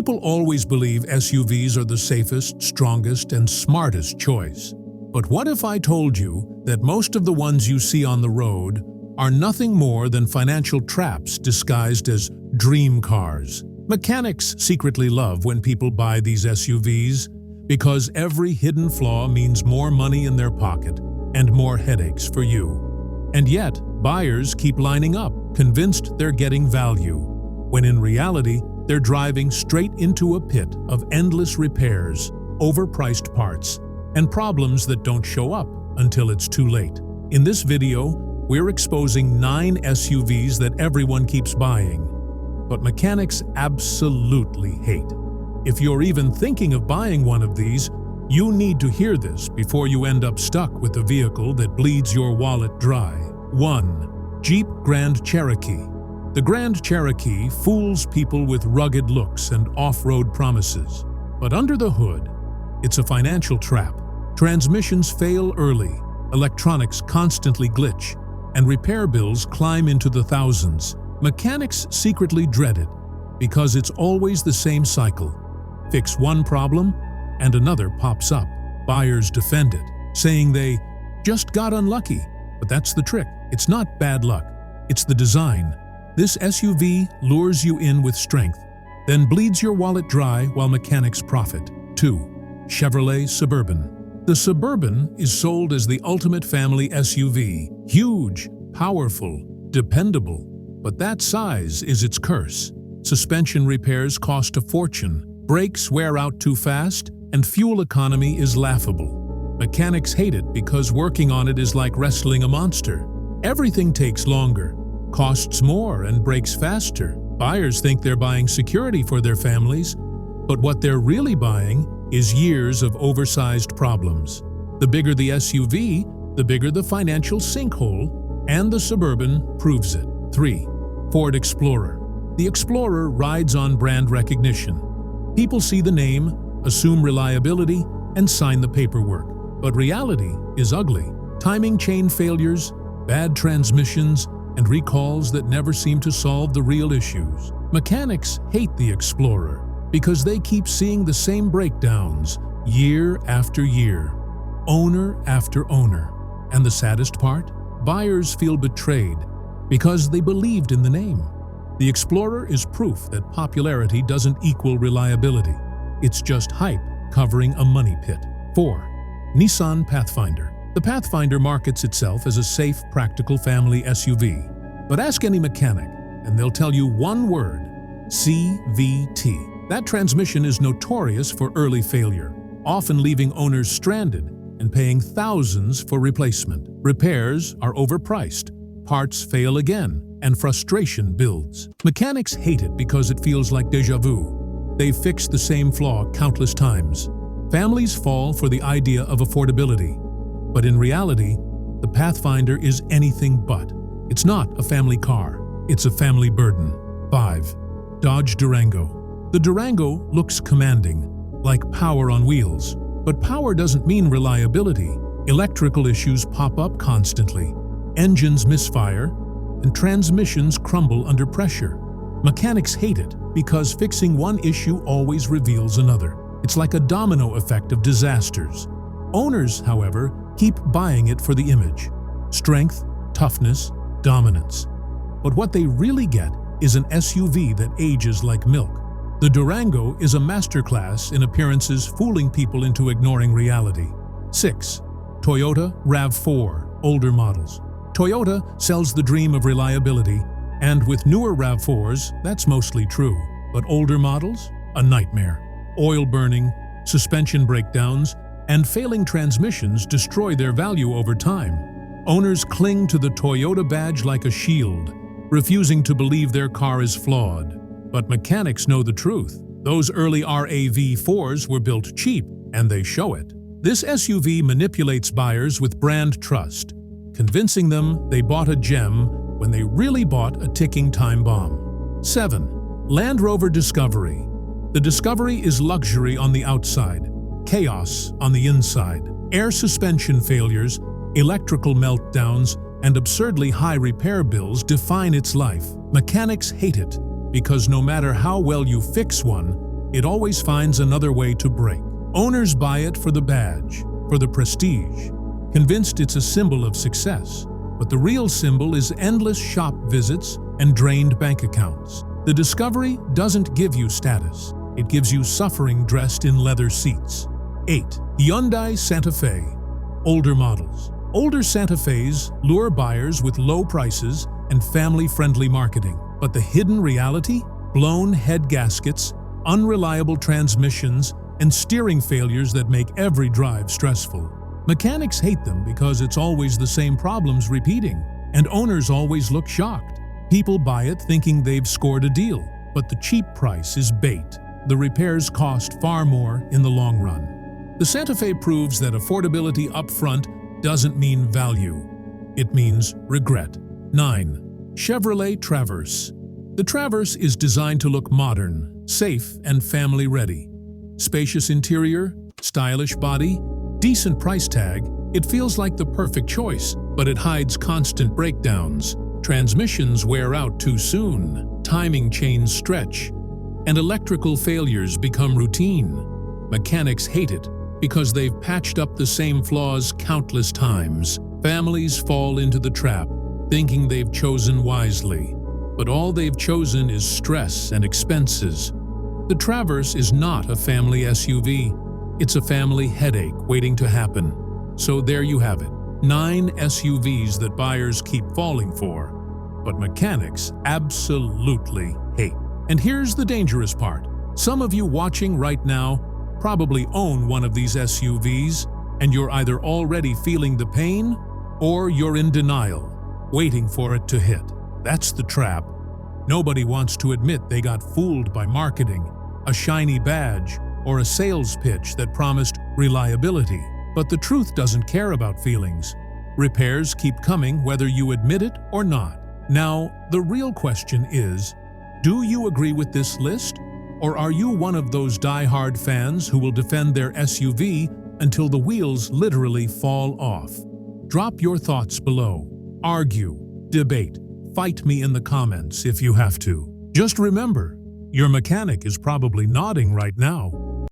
People always believe SUVs are the safest, strongest, and smartest choice. But what if I told you that most of the ones you see on the road are nothing more than financial traps disguised as dream cars? Mechanics secretly love when people buy these SUVs because every hidden flaw means more money in their pocket and more headaches for you. And yet, buyers keep lining up, convinced they're getting value, when in reality, they're driving straight into a pit of endless repairs, overpriced parts, and problems that don't show up until it's too late. In this video, we're exposing 9 SUVs that everyone keeps buying, but mechanics absolutely hate. If you're even thinking of buying one of these, you need to hear this before you end up stuck with a vehicle that bleeds your wallet dry. 1. Jeep Grand Cherokee. The Grand Cherokee fools people with rugged looks and off-road promises. But under the hood, it's a financial trap. Transmissions fail early, electronics constantly glitch, and repair bills climb into the thousands. Mechanics secretly dread it because it's always the same cycle. Fix one problem, and another pops up. Buyers defend it, saying they just got unlucky. But that's the trick. It's not bad luck. It's the design. This SUV lures you in with strength, then bleeds your wallet dry while mechanics profit. 2. Chevrolet Suburban. The Suburban is sold as the ultimate family SUV. Huge, powerful, dependable. But that size is its curse. Suspension repairs cost a fortune, brakes wear out too fast, and fuel economy is laughable. Mechanics hate it because working on it is like wrestling a monster. Everything takes longer, costs more, and breaks faster. Buyers think they're buying security for their families, but what they're really buying is years of oversized problems. The bigger the SUV, the bigger the financial sinkhole, and the Suburban proves it. 3. Ford Explorer. The Explorer rides on brand recognition. People see the name, assume reliability, and sign the paperwork. But reality is ugly. Timing chain failures, bad transmissions, and recalls that never seem to solve the real issues. Mechanics hate the Explorer because they keep seeing the same breakdowns year after year, owner after owner. And the saddest part? Buyers feel betrayed because they believed in the name. The Explorer is proof that popularity doesn't equal reliability. It's just hype covering a money pit. 4. Nissan Pathfinder. The Pathfinder markets itself as a safe, practical family SUV. But ask any mechanic, and they'll tell you one word: CVT. That transmission is notorious for early failure, often leaving owners stranded and paying thousands for replacement. Repairs are overpriced, parts fail again, and frustration builds. Mechanics hate it because it feels like déjà vu. They've fixed the same flaw countless times. Families fall for the idea of affordability. But in reality, the Pathfinder is anything but. It's not a family car, it's a family burden. 5. Dodge Durango. The Durango looks commanding, like power on wheels. But power doesn't mean reliability. Electrical issues pop up constantly. Engines misfire, and transmissions crumble under pressure. Mechanics hate it because fixing one issue always reveals another. It's like a domino effect of disasters. Owners, however, keep buying it for the image: strength, toughness, dominance. But what they really get is an SUV that ages like milk. The Durango is a masterclass in appearances, fooling people into ignoring reality. 6. Toyota RAV4, older models. Toyota sells the dream of reliability, and with newer RAV4s, that's mostly true. But older models? A nightmare. Oil burning, suspension breakdowns, and failing transmissions destroy their value over time. Owners cling to the Toyota badge like a shield, refusing to believe their car is flawed. But mechanics know the truth. Those early RAV4s were built cheap, and they show it. This SUV manipulates buyers with brand trust, convincing them they bought a gem when they really bought a ticking time bomb. 7. Land Rover Discovery. The Discovery is luxury on the outside, chaos on the inside. Air suspension failures, electrical meltdowns, and absurdly high repair bills define its life. Mechanics hate it because no matter how well you fix one, it always finds another way to break. Owners buy it for the badge, for the prestige, convinced it's a symbol of success. But the real symbol is endless shop visits and drained bank accounts. The Discovery doesn't give you status. It gives you suffering dressed in leather seats. 8. Hyundai Santa Fe. Older models. Older Santa Fes lure buyers with low prices and family-friendly marketing. But the hidden reality? Blown head gaskets, unreliable transmissions, and steering failures that make every drive stressful. Mechanics hate them because it's always the same problems repeating, and owners always look shocked. People buy it thinking they've scored a deal, but the cheap price is bait. The repairs cost far more in the long run. The Santa Fe proves that affordability upfront doesn't mean value. It means regret. 9. Chevrolet Traverse. The Traverse is designed to look modern, safe, and family-ready. Spacious interior, stylish body, decent price tag, it feels like the perfect choice, but it hides constant breakdowns. Transmissions wear out too soon, timing chains stretch, and electrical failures become routine. Mechanics hate it because they've patched up the same flaws countless times. Families fall into the trap, thinking they've chosen wisely. But all they've chosen is stress and expenses. The Traverse is not a family SUV. It's a family headache waiting to happen. So there you have it. 9 SUVs that buyers keep falling for, but mechanics absolutely hate. And here's the dangerous part. Some of you watching right now probably own one of these SUVs, and you're either already feeling the pain or you're in denial, waiting for it to hit. That's the trap. Nobody wants to admit they got fooled by marketing, a shiny badge, or a sales pitch that promised reliability. But the truth doesn't care about feelings. Repairs keep coming whether you admit it or not. Now, the real question is, do you agree with this list? Or are you one of those die-hard fans who will defend their SUV until the wheels literally fall off? Drop your thoughts below. Argue, debate, fight me in the comments if you have to. Just remember, your mechanic is probably nodding right now.